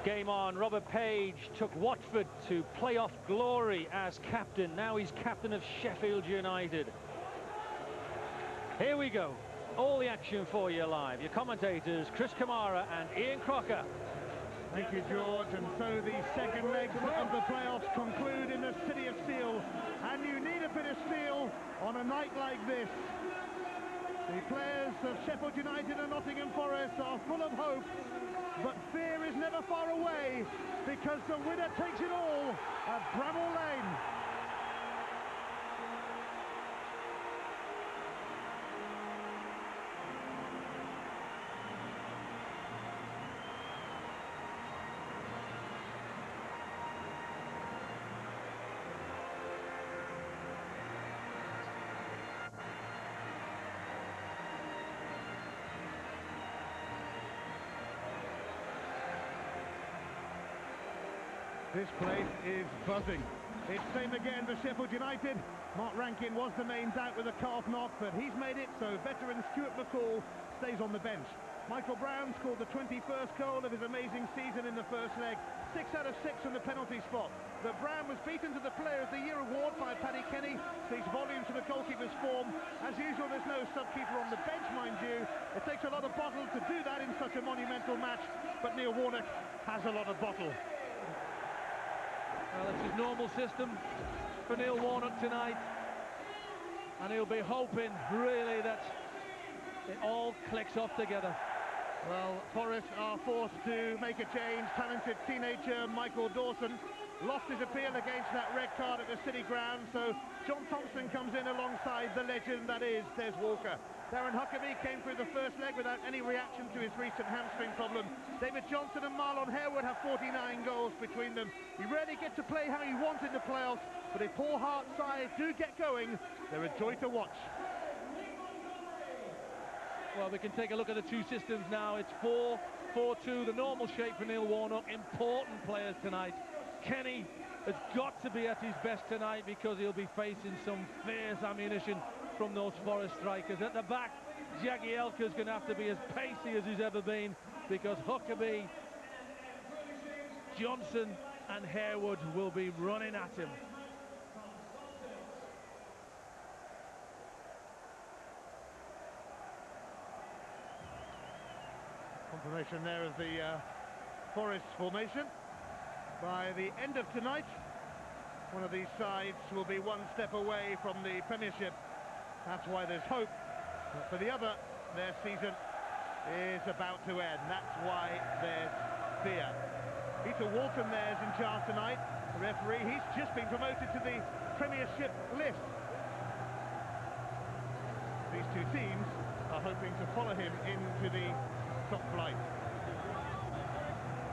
Game on. Robert Page took Watford to playoff glory as captain. Now he's captain of Sheffield United. Here we go. All the action for you live. Your commentators, Chris Kamara and Ian Crocker. Thank you, George. And so the second leg of the playoffs conclude in the City of Steel. And you need a bit of steel on a night like this. The players of Sheffield United and Nottingham Forest are full of hope, but fear is never far away because the winner takes it all at Bramall Lane. This place is buzzing. It's same again for Sheffield United. Mark Rankin was the main doubt with a calf knock, but he's made it, so veteran Stuart McCall stays on the bench. Michael Brown scored the 21st goal of his amazing season in the first leg. 6 out of 6 from the penalty spot. But Brown was beaten to the Player of the Year award by Paddy Kenny. Speaks volumes to the goalkeeper's form. As usual, there's no sub-keeper on the bench, mind you. It takes a lot of bottle to do that in such a monumental match, but Neil Warnock has a lot of bottle. Well, it's his normal system for Neil Warnock tonight, and he'll be hoping really that it all clicks off together. Well, Forest are forced to make a change. Talented teenager Michael Dawson lost his appeal against that red card at the City ground, so John Thompson comes in alongside the legend that is Des Walker. Darren Huckabee came through the first leg without any reaction to his recent hamstring problem. David Johnson and Marlon Harewood have 49 goals between them. He rarely gets to play how he wants in the playoffs, but if Paul Hart's side do get going, they're a joy to watch. Well, we can take a look at the two systems now. It's 4-4-2, the normal shape for Neil Warnock. Important players tonight. Kenny has got to be at his best tonight because he'll be facing some fierce ammunition from those Forest strikers. At the back, Jagielka's going to have to be as pacey as he's ever been because Huckabee, Johnson and Harewood will be running at him. Confirmation there of the Forest formation. By the end of tonight, one of these sides will be one step away from the Premiership. That's why there's hope. But for the other, their season is about to end. That's why there's fear. Peter Walton there's in charge tonight. The referee, he's just been promoted to the Premiership list. These two teams are hoping to follow him into the top flight.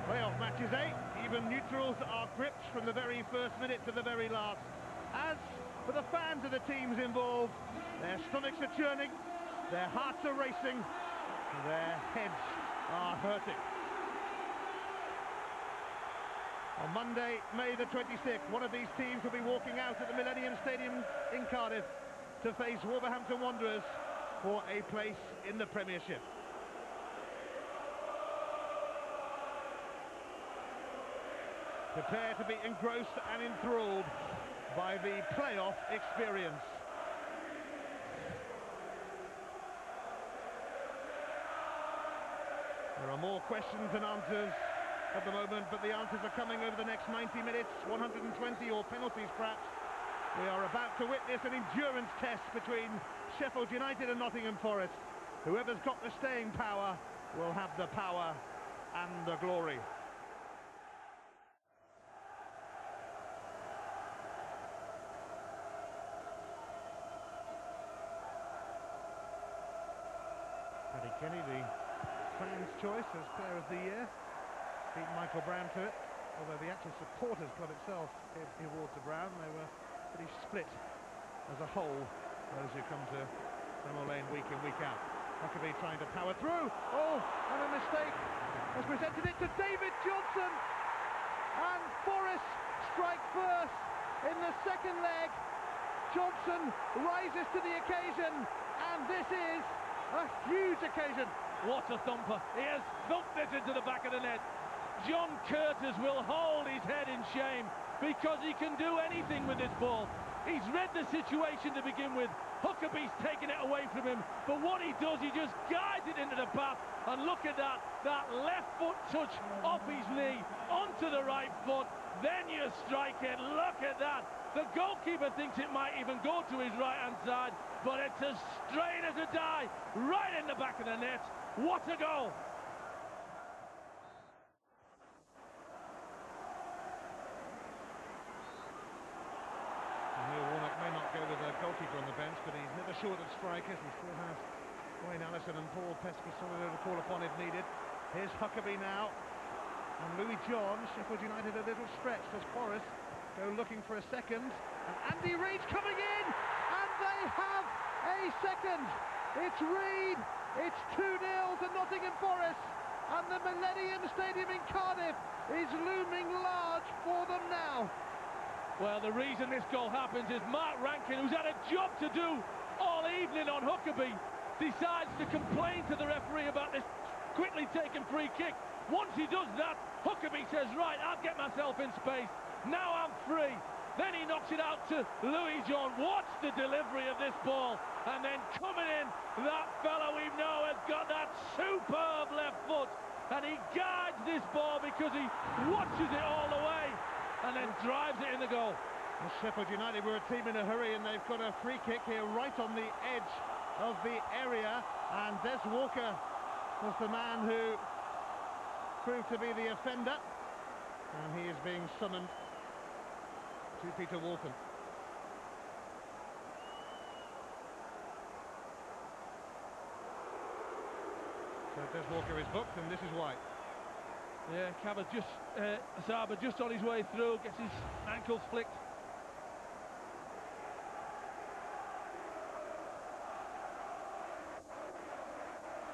Playoff matches 8. Even neutrals are gripped from the very first minute to the very last. As for the fans of the teams involved, their stomachs are churning, their hearts are racing, their heads are hurting. On Monday, May the 26th, one of these teams will be walking out at the Millennium Stadium in Cardiff to face Wolverhampton Wanderers for a place in the Premiership. Prepare to be engrossed and enthralled by the playoff experience. There are more questions than answers at the moment, but the answers are coming over the next 90 minutes, 120 or penalties perhaps. We are about to witness an endurance test between Sheffield United and Nottingham Forest. Whoever's got the staying power will have the power and the glory. Paddy Kenny, the fans' choice as Player of the Year, beat Michael Brown to it, although the actual supporters club itself gave the award to Brown. They were pretty split as a whole, those who come to Bramall Lane week in, week out. Huckabee trying to power through, oh, and a mistake has presented it to David Johnson, and Forest strike first in the second leg. Johnson rises to the occasion, and this is a huge occasion. What a thumper. He has thumped it into the back of the net. John Curtis will hold his head in shame because he can do anything with this ball. He's read the situation to begin with. Huckabee's taken it away from him, but what he does, he just guides it into the path, and look at that left foot touch off his knee onto the right foot, then you strike it. Look at that. The goalkeeper thinks it might even go to his right-hand side, but it's as straight as a die, right in the back of the net. What a goal! Go with a goalkeeper on the bench, but he's never short of strikers. He still has Wayne Allison and Paul Pescasolido to call upon if needed. Here's Huckabee now, and Louis John. Sheffield United a little stretched as Forest go looking for a second, and Andy Reid's coming in, and they have a second. It's Reid. It's 2-0 to Nottingham Forest, and the Millennium Stadium in Cardiff is looming large for them now. Well, the reason this goal happens is Mark Rankin, who's had a job to do all evening on Huckabee, decides to complain to the referee about this quickly taken free kick. Once he does that, Huckabee says, right, I'll get myself in space. Now I'm free. Then he knocks it out to Louis John. Watch the delivery of this ball. And then coming in, that fella we know has got that superb left foot. And he guides this ball because he watches it all the way, and then drives it in the goal. Well, Sheffield United were a team in a hurry, and they've got a free kick here right on the edge of the area, and Des Walker was the man who proved to be the offender, and he is being summoned to Peter Walton. So Des Walker is booked, and this is why. Yeah, Cabba just, Saba just on his way through, gets his ankles flicked.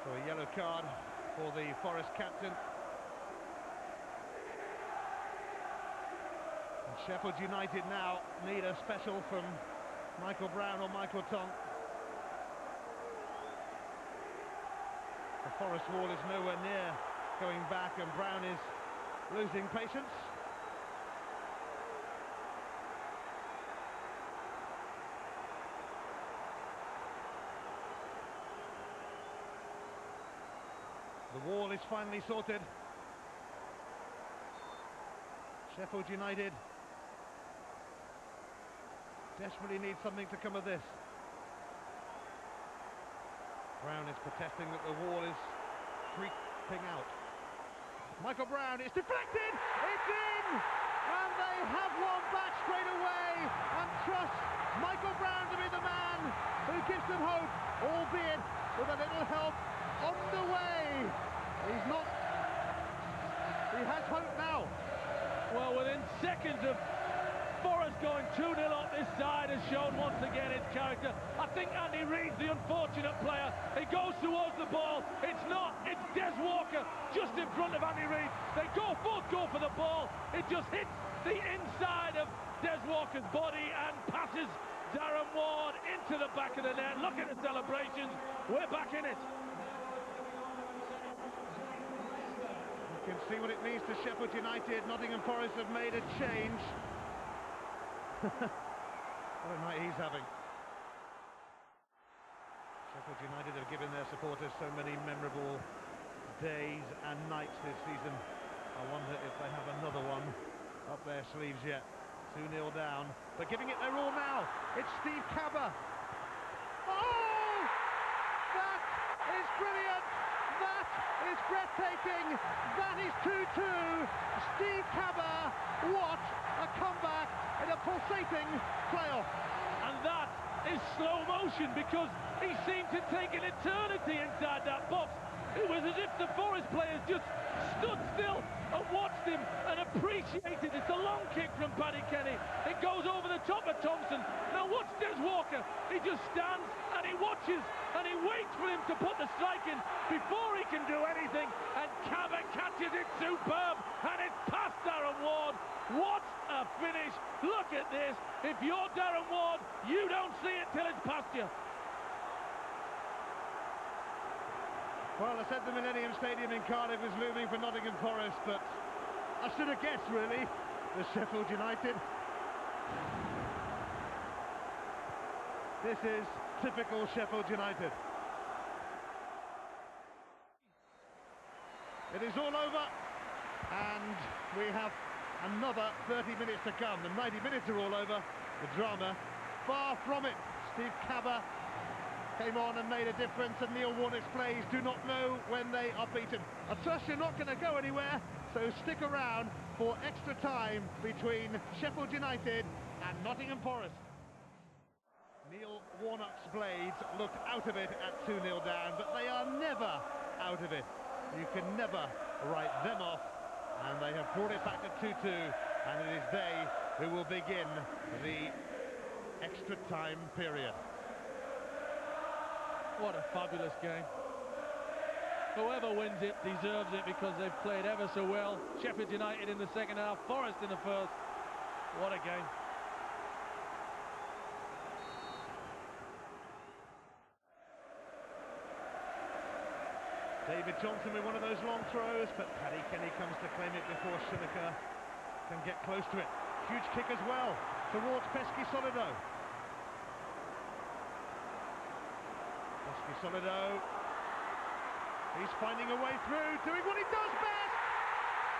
So a yellow card for the Forest captain. And Sheffield United now need a special from Michael Brown or Michael Tonk. The Forest wall is nowhere near going back, and Brown is losing patience. The wall is finally sorted. Sheffield United desperately need something to come of this. Brown is protesting that the wall is creeping out. Michael Brown, it's deflected, it's in, and they have one back straight away, and trust Michael Brown to be the man who gives them hope, albeit with a little help on the way. He's not, he has hope now. Well, within seconds of Forest going 2-0 up this side has shown once again its character. I think Andy Reid's the unfortunate player. He goes towards the ball. It's not. It's Des Walker just in front of Andy Reid. They both go for the ball. It just hits the inside of Des Walker's body and passes Darren Ward into the back of the net. Look at the celebrations. We're back in it. You can see what it means to Sheffield United. Nottingham Forest have made a change. What a night he's having. Sheffield United have given their supporters so many memorable days and nights this season. I wonder if they have another one up their sleeves yet. 2-0 down, but giving it their all now. It's Steve Cabba. Oh! That is brilliant! That is breathtaking! That is 2-2. Steve Cabba, what a comeback in a pulsating playoff. And that is slow motion, because he seemed to take an eternity inside that box. It was as if the Forest players just stood still and watched him and appreciated. It's a long kick from Paddy Kenny. It goes over the top of Thompson. Now watch Des Walker. He just stands and he watches and he waits for him to put the strike in before he can do anything. And Cabba catches it superb, and it's past Darren Ward. What a finish. Look at this. If you're Darren Ward, you don't see it till it's past you. Well, I said the Millennium Stadium in Cardiff is looming for Nottingham Forest, but I should have guessed, really. The Sheffield United. This is typical Sheffield United. It is all over, and we have another 30 minutes to come. The 90 minutes are all over. The drama, far from it. Steve Cabba came on and made a difference, and Neil Warnock's plays do not know when they are beaten. I trust you're not going to go anywhere, so stick around for extra time between Sheffield United and Nottingham Forest. Neil Warnock's blades looked out of it at 2-0 down, but they are never out of it. You can never write them off, and they have brought it back to 2-2, and it is they who will begin the extra time period. What a fabulous game. Whoever wins it deserves it because they've played ever so well. Sheffield United in the second half, Forest in the first. What a game. David Johnson with one of those long throws, but Paddy Kenny comes to claim it before Schumacher can get close to it. Huge kick as well towards Pesky Solido. Pesky Solido, he's finding a way through, doing what he does best.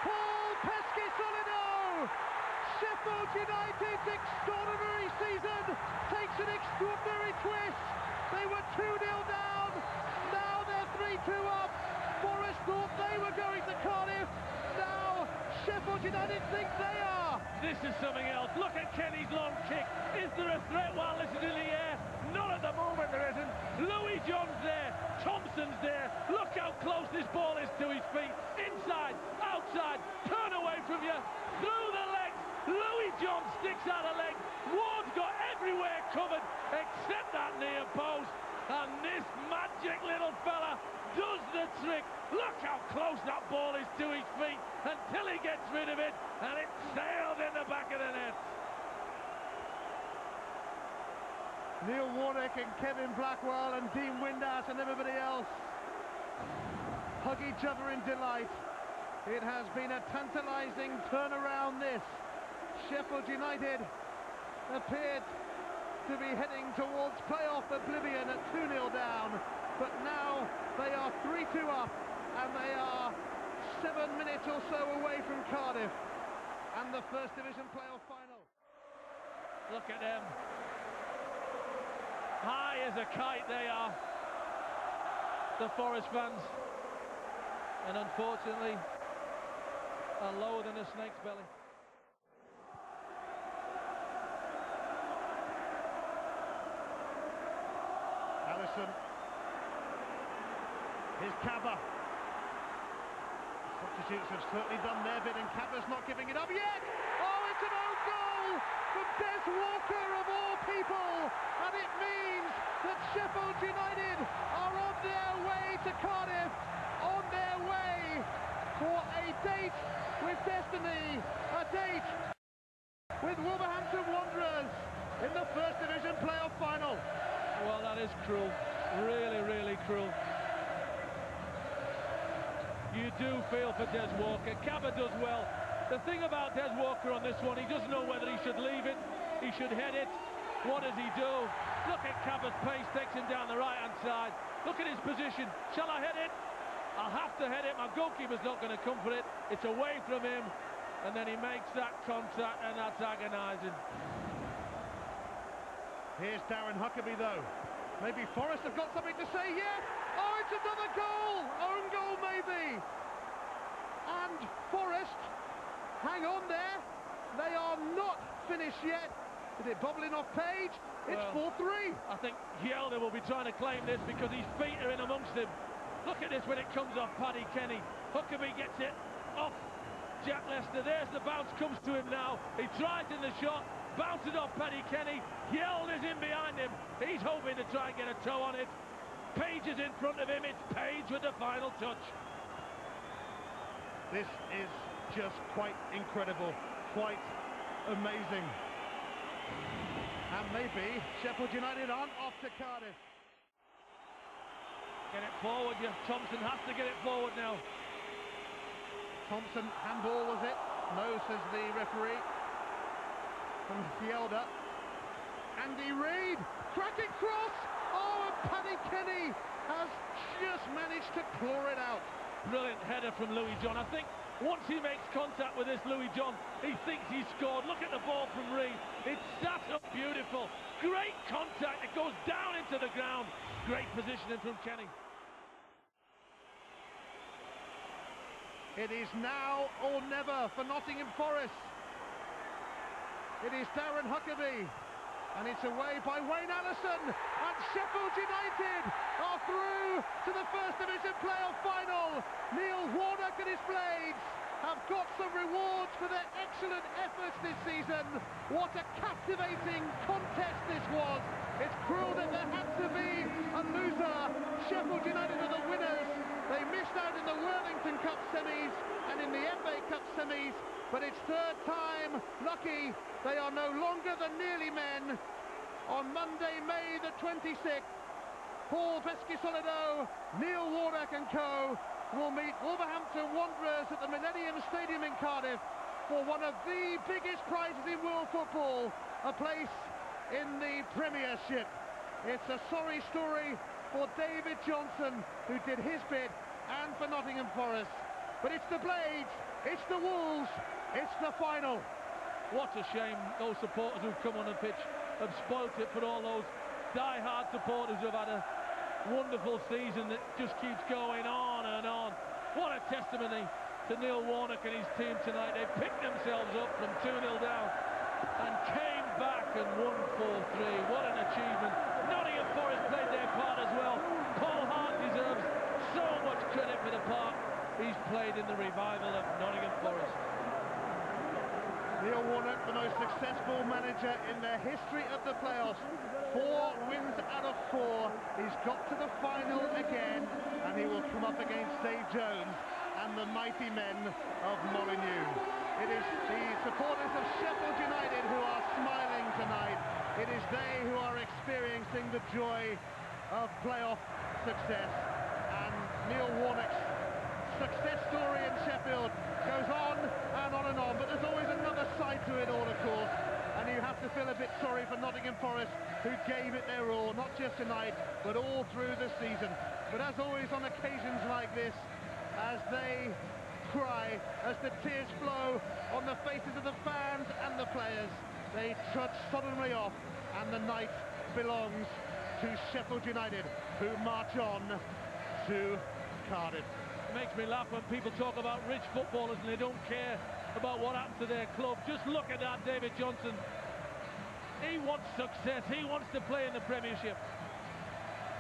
Paul Pesky Solido! Sheffield United's extraordinary season takes an extraordinary twist. They were 2-0 down, now they're 3-2 up. Forest thought they were going to Cardiff, now Sheffield United think they are. This is something else. Look at Kenny's long kick. Is there a threat while this is in the air? Not at the moment, there isn't. Louis John's there, Thompson's there. Look how close this ball is to his feet. Inside, outside, turn away from you, through the legs. Louis John sticks out a leg. Ward's got everywhere covered except that near post. And this magic little fella does the trick. Look how close that ball is to his feet until he gets rid of it, and it sailed in the back of the net. Neil Warnock and Kevin Blackwell and Dean Windass and everybody else hug each other in delight. It has been a tantalising turnaround, this. Sheffield United appeared to be heading towards playoff oblivion at 2-0 down, but now they are 3-2 up, and they are 7 minutes or so away from Cardiff and the First Division playoff final. Look at them. High as a kite they are, the Forest fans, and unfortunately are lower than a snake's belly. Allison. Here's Cabba. Substitutes have certainly done their bit, and Cabba's not giving it up yet. Oh, it's an own goal from Des Walker of all people, and it means that Sheffield United are on their way to Cardiff, on their way for a date with destiny, a date with Wolverhampton Wanderers in the First Division playoff final. Well, that is cruel, really, really cruel. You do feel for Des Walker. Cabba does well. The thing about Des Walker on this one, he doesn't know whether he should leave it, he should head it. What does he do? Look at Cabba's pace, takes him down the right-hand side. Look at his position. Shall I head it? I'll have to head it. My goalkeeper's not going to come for it. It's away from him, and then he makes that contact, and that's agonising. Here's Darren Huckabee, though. Maybe Forest have got something to say yet. Oh, it's another goal! Own goal, maybe. And Forest, hang on there. They are not finished yet. Is it bobbling off Page? It's 4-3. I think Yelder will be trying to claim this because his feet are in amongst him. Look at this when it comes off Paddy Kenny. Huckabee gets it off Jack Lester. There's the bounce, comes to him now. He tries in the shot. Bounces off Paddy Kenny. Yelder's in behind him. He's hoping to try and get a toe on it. Page is in front of him. It's Page with the final touch. This is just quite incredible, quite amazing. And maybe Sheffield United aren't off to Cardiff. Get it forward, Thompson has to get it forward now. Thompson, handball was it? referee from Fielder. Andy Reid, cracking cross. Oh, and Paddy Kenny has just managed to claw it out. Brilliant header from Louis John. I think once he makes contact with this Louis John, he thinks he's scored. Look at the ball from Reid. It's sat up beautiful. Great contact. It goes down into the ground. Great positioning from Kenny. It is now or never for Nottingham Forest. It is Darren Huckabee, and it's away by Wayne Allison, and Sheffield United are through to the First Division playoff final. Neil Warnock and his Blades have got some rewards for their excellent efforts this season. What a captivating contest this was. It's cruel that there had to be a loser. Sheffield United are the winners. They missed out in the Worthington Cup semis and in the FA Cup semis, but it's third time lucky. They are no longer the nearly men. On Monday, May the 26th, Paul Pesky-Solido, Neil Warnock and co will meet Wolverhampton Wanderers at the Millennium Stadium in Cardiff for one of the biggest prizes in world football, a place in the Premiership. It's a sorry story for David Johnson, who did his bit, and for Nottingham Forest. But it's the Blades, it's the Wolves, it's the final. What a shame those supporters who've come on the pitch have spoilt it for all those die-hard supporters who've had a wonderful season that just keeps going on and on. What a testimony to Neil Warnock and his team tonight. They picked themselves up from 2-0 down and came back and won 4-3. What an achievement. Nottingham Forest played their part as well. Paul Hart deserves so much credit for the part he's played in the revival of Nottingham Forest. Neil Warnock, the most successful manager in the history of the playoffs. 4 wins out of 4. He's got to the final again, and he will come up against Dave Jones and the mighty men of Molineux. It is the supporters of Sheffield United who are smiling tonight. It is they who are experiencing the joy of playoff success. And Neil Warnock's success story in Sheffield goes on and on and on, but there's always another side to it all, of course, and you have to feel a bit sorry for Nottingham Forest, who gave it their all, not just tonight, but all through the season. But as always on occasions like this, as they cry, as the tears flow on the faces of the fans and the players, they trudge solemnly off, and the night belongs to Sheffield United, who march on to Cardiff. It makes me laugh when people talk about rich footballers and they don't care about what happens to their club. Just look at that, David Johnson. He wants success. He wants to play in the Premiership.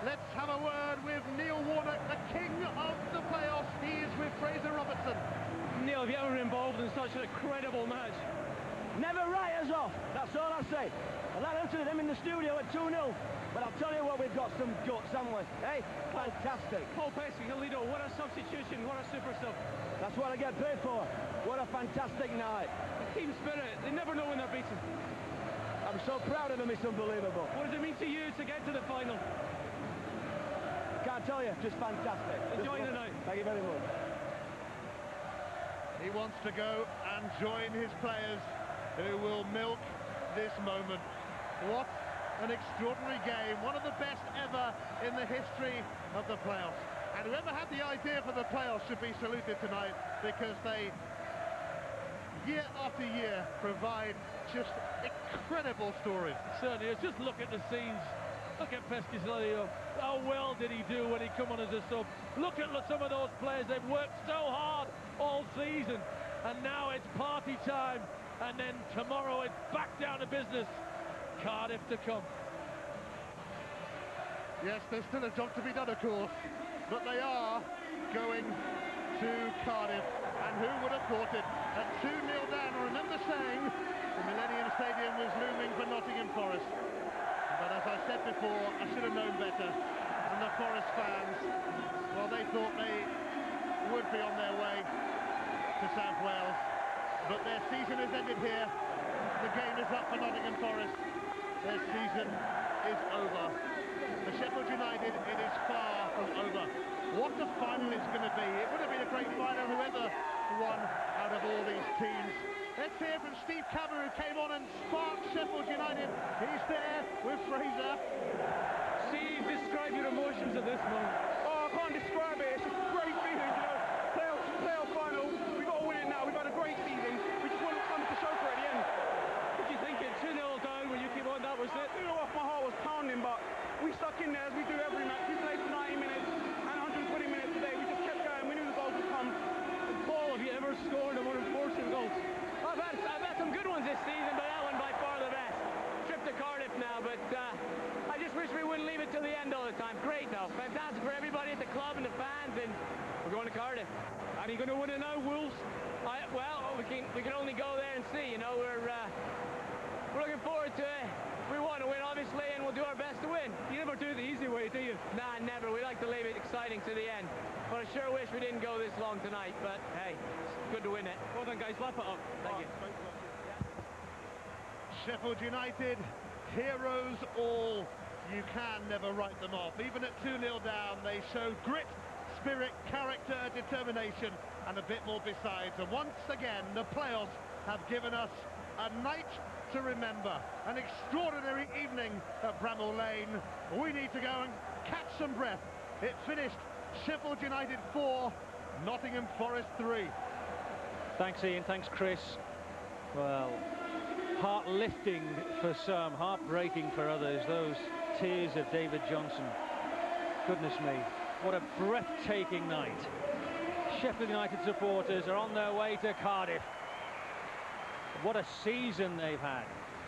Let's have a word with Neil Warnock, the king of the playoffs. He is with Fraser Robertson. Neil, have you ever been involved in such an incredible match? Never write us off, that's all I say. I let them to them in the studio at 2-0. But I'll tell you what, we've got some guts, haven't we? Hey, fantastic. Paul Pesky-Solido, what a substitution, what a super sub. That's what I get paid for. What a fantastic night. The team spirit, they never know when they're beaten. I'm so proud of them, it's unbelievable. What does it mean to you to get to the final? Can't tell you, just fantastic. Enjoy the night. Thank you very much. He wants to go and join his players who will milk this moment. What an extraordinary game, one of the best ever in the history of the playoffs. And whoever had the idea for the playoffs should be saluted tonight, because they, year after year, provide just incredible stories. Certainly, just look at the scenes. Look at Pesky-Solido. How well did he do when he come on as a sub? Look at some of those players. They've worked so hard all season, and now it's party time. And then tomorrow it's back down to business. Cardiff to come. Yes, there's still a job to be done, of course, but they are going to Cardiff, and who would have thought it? At 2-0 down, I remember saying the Millennium Stadium was looming for Nottingham Forest, but as I said before, I should have known better, and the Forest fans, well, they thought they would be on their way to South Wales, but their season has ended here. The game is up for Nottingham Forest. Their season is over. For Sheffield United, it is far from over. What a final it's going to be. It would have been a great final, whoever won out of all these teams. Let's hear from came on and sparked Sheffield United. He's there with Fraser. Steve, describe your emotions at this moment. Oh, I can't describe it. It's just a great feeling, you know. Playoff final. We've got to win it now. We've had a great season. We just want something to show for it at the end. What do you think? 2-0 down when you came on, that was it? I knew off my heart was pounding, but we stuck in there as we do every match. We played for 90 minutes and 120 minutes today. We just kept going. We knew the goals would come. Paul, have you ever scored a more unfortunate goals? I've had some good ones this season, but that one by far the best. Trip to Cardiff now, but I just wish we wouldn't leave it till the end all the time. Great though, fantastic for everybody at the club and the fans, and we're going to Cardiff. Are you going to win it now, Wolves? Well, we can only go there and see. You know, we're looking forward to it. We want to win, obviously, and we'll do our best to win. You never do it the easy way, do you? Nah, never. We like to leave it exciting to the end. But I sure wish we didn't go this long tonight. But hey, it's good to win it. Well done, guys. Lap it up. Thank you. Sheffield United, heroes all. You can never write them off. Even at 2-0 down, they show grit, spirit, character, determination, and a bit more besides. And once again, the playoffs have given us a night to remember. An extraordinary evening at Bramall Lane. We need to go and catch some breath. It finished Sheffield United 4, Nottingham Forest 3. Thanks, Ian. Thanks, Chris. Well, heart-lifting for some, heartbreaking for others. Those tears of David Johnson. Goodness me, what a breathtaking night. Sheffield United supporters are on their way to Cardiff. What a season they've had.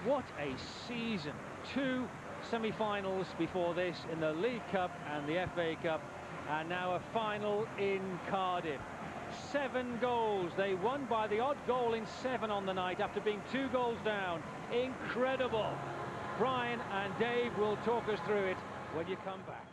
What a season. 2 semi-finals before this in the League Cup and the FA Cup, and now a final in Cardiff. 7 goals. They won by the odd goal in 7 on the night after being 2 goals down. Incredible. Brian and Dave will talk us through it when you come back.